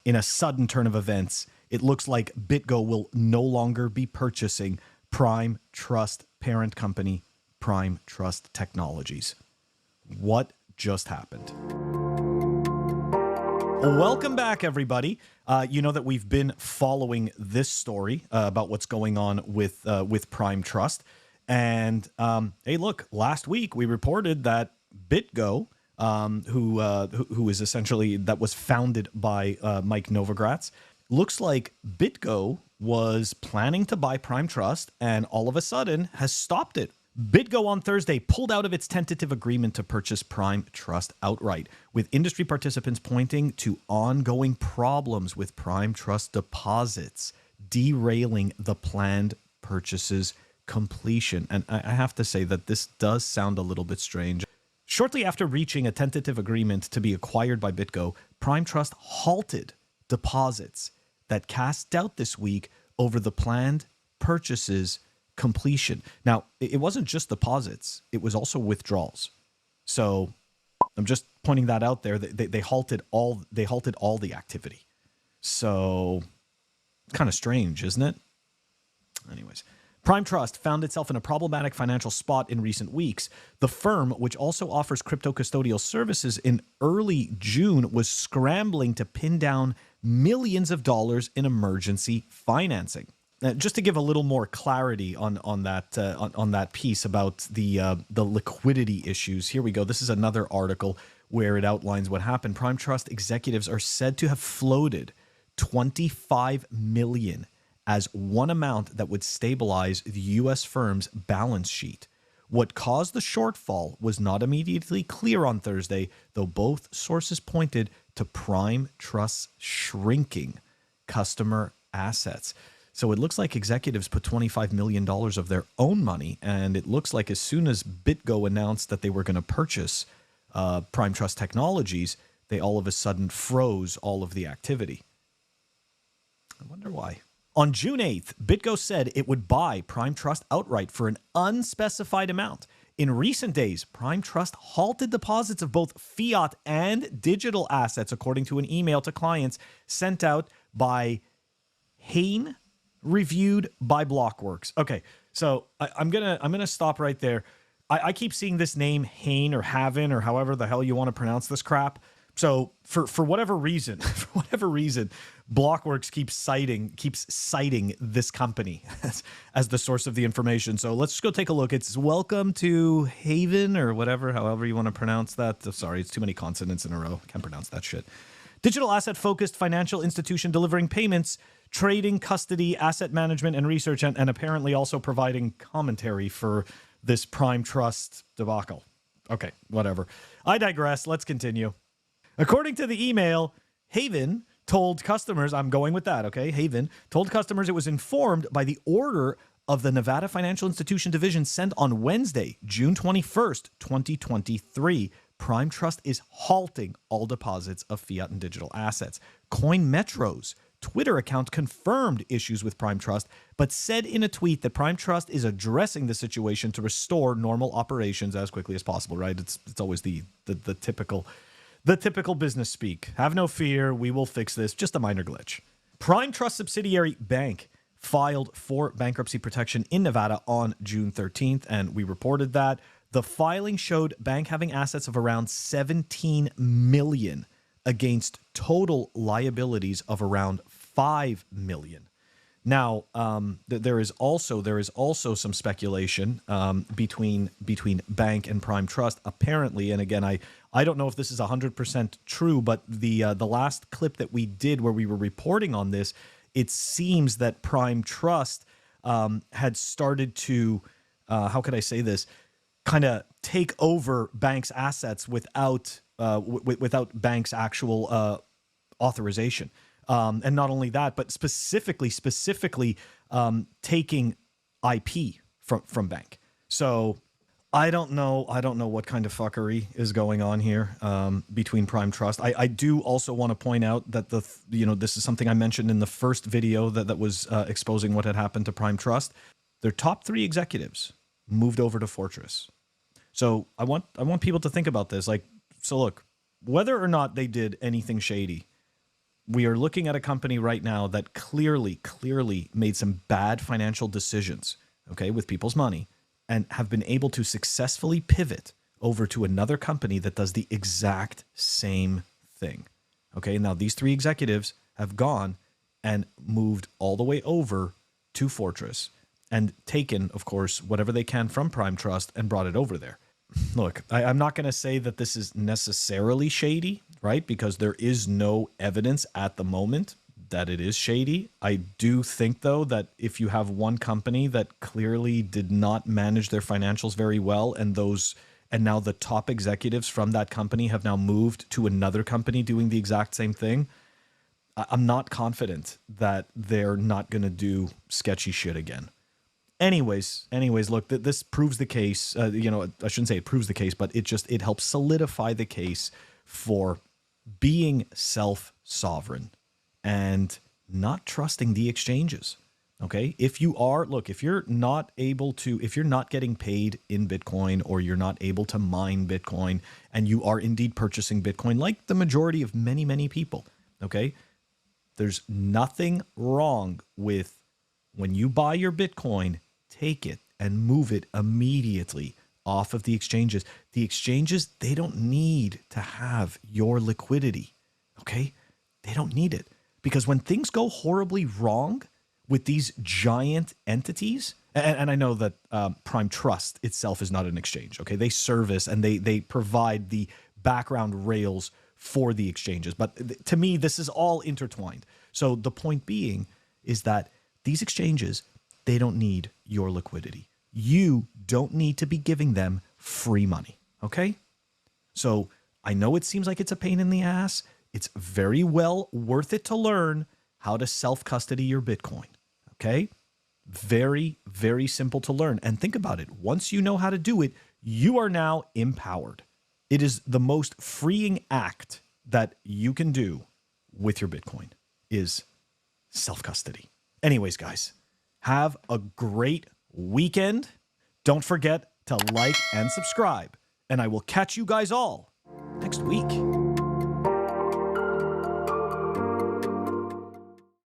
in a sudden turn of events, it looks like BitGo will no longer be purchasing PrimeTrust parent company, PrimeTrust Technologies. What just happened? Welcome back, everybody. You know that we've been following this story about what's going on with PrimeTrust. And hey, look, last week we reported that BitGo, who is essentially, that was founded by Mike Novogratz, looks like BitGo was planning to buy PrimeTrust and all of a sudden has stopped it. BitGo on Thursday pulled out of its tentative agreement to purchase PrimeTrust outright, with industry participants pointing to ongoing problems with PrimeTrust deposits, derailing the planned purchase's completion. And I have to say that this does sound a little bit strange. Shortly after reaching a tentative agreement to be acquired by BitGo, PrimeTrust halted deposits that cast doubt this week over the planned purchase's completion. Now, it wasn't just deposits, it was also withdrawals. So I'm just pointing that out there. They halted all the activity. So it's kind of strange, isn't it? Anyways, PrimeTrust found itself in a problematic financial spot in recent weeks. The firm, which also offers crypto custodial services, in early June was scrambling to pin down millions of dollars in emergency financing. Just to give a little more clarity on that piece about the liquidity issues, here we go. This is another article where it outlines what happened. PrimeTrust executives are said to have floated $25 million as one amount that would stabilize the U.S. firm's balance sheet. What caused the shortfall was not immediately clear on Thursday, though both sources pointed to PrimeTrust's shrinking customer assets. So it looks like executives put $25 million of their own money, and it looks like as soon as BitGo announced that they were going to purchase PrimeTrust Technologies, they all of a sudden froze all of the activity. I wonder why. On June 8th, BitGo said it would buy PrimeTrust outright for an unspecified amount. In recent days, PrimeTrust halted deposits of both fiat and digital assets, according to an email to clients sent out by Hain, reviewed by Blockworks. Okay, so I'm gonna stop right there. I keep seeing this name Hain or Havin or however the hell you want to pronounce this crap. So for whatever reason, Blockworks keeps citing this company as the source of the information. So let's just go take a look. It's welcome to Haven or whatever, however you want to pronounce that. Sorry, it's too many consonants in a row. I can't pronounce that shit. Digital asset-focused financial institution delivering payments, trading, custody, asset management, and research, and apparently also providing commentary for this PrimeTrust debacle. Okay, whatever. I digress. Let's continue. According to the email, Haven told customers, I'm going with that, okay? Haven told customers it was informed by the order of the Nevada Financial Institution Division sent on Wednesday, June 21st, 2023. PrimeTrust is halting all deposits of fiat and digital assets. CoinMetro's Twitter account confirmed issues with PrimeTrust, but said in a tweet that PrimeTrust is addressing the situation to restore normal operations as quickly as possible, right? It's always the typical business speak. Have no fear, we will fix this. Just a minor glitch. PrimeTrust subsidiary Bank filed for bankruptcy protection in Nevada on June 13th, and we reported that. The filing showed Bank having assets of around $17 million against total liabilities of around $5 million. Now, there is also some speculation between Bank and PrimeTrust, apparently. And again, I don't know if this is 100% true, but the last clip that we did where we were reporting on this, it seems that PrimeTrust had started to, how could I say this, kind of take over Bank's assets without Bank's actual authorization. And not only that, but specifically taking IP from Bank. So I don't know what kind of fuckery is going on here between PrimeTrust. I do also want to point out that this is something I mentioned in the first video that was exposing what had happened to PrimeTrust. Their top 3 executives moved over to Fortress. So I want people to think about this. Like, so look, whether or not they did anything shady, we are looking at a company right now that clearly made some bad financial decisions, okay, with people's money, and have been able to successfully pivot over to another company that does the exact same thing. Okay, now these three executives have gone and moved all the way over to Fortress and taken, of course, whatever they can from PrimeTrust and brought it over there. Look, I'm not going to say that this is necessarily shady, right? Because there is no evidence at the moment that it is shady. I do think, though, that if you have one company that clearly did not manage their financials very well, and now the top executives from that company have now moved to another company doing the exact same thing, I'm not confident that they're not going to do sketchy shit again. Anyways, look, this proves the case. I shouldn't say it proves the case, but it helps solidify the case for being self-sovereign and not trusting the exchanges. Okay, if you're not getting paid in Bitcoin, or you're not able to mine Bitcoin, and you are indeed purchasing Bitcoin, like the majority of many people, okay, there's nothing wrong with, when you buy your Bitcoin, take it and move it immediately off of the exchanges. The exchanges, they don't need to have your liquidity, okay? They don't need it, because when things go horribly wrong with these giant entities, and I know that PrimeTrust itself is not an exchange, okay? They service and they provide the background rails for the exchanges. But to me, this is all intertwined. So the point being is that these exchanges, they don't need your liquidity. You don't need to be giving them free money, okay? So I know it seems like it's a pain in the ass. It's very well worth it to learn how to self-custody your Bitcoin, okay? Very, very simple to learn. And think about it. Once you know how to do it, you are now empowered. It is the most freeing act that you can do with your Bitcoin, is self-custody. Anyways, guys, have a great weekend. Don't forget to like and subscribe, and I will catch you guys all next week.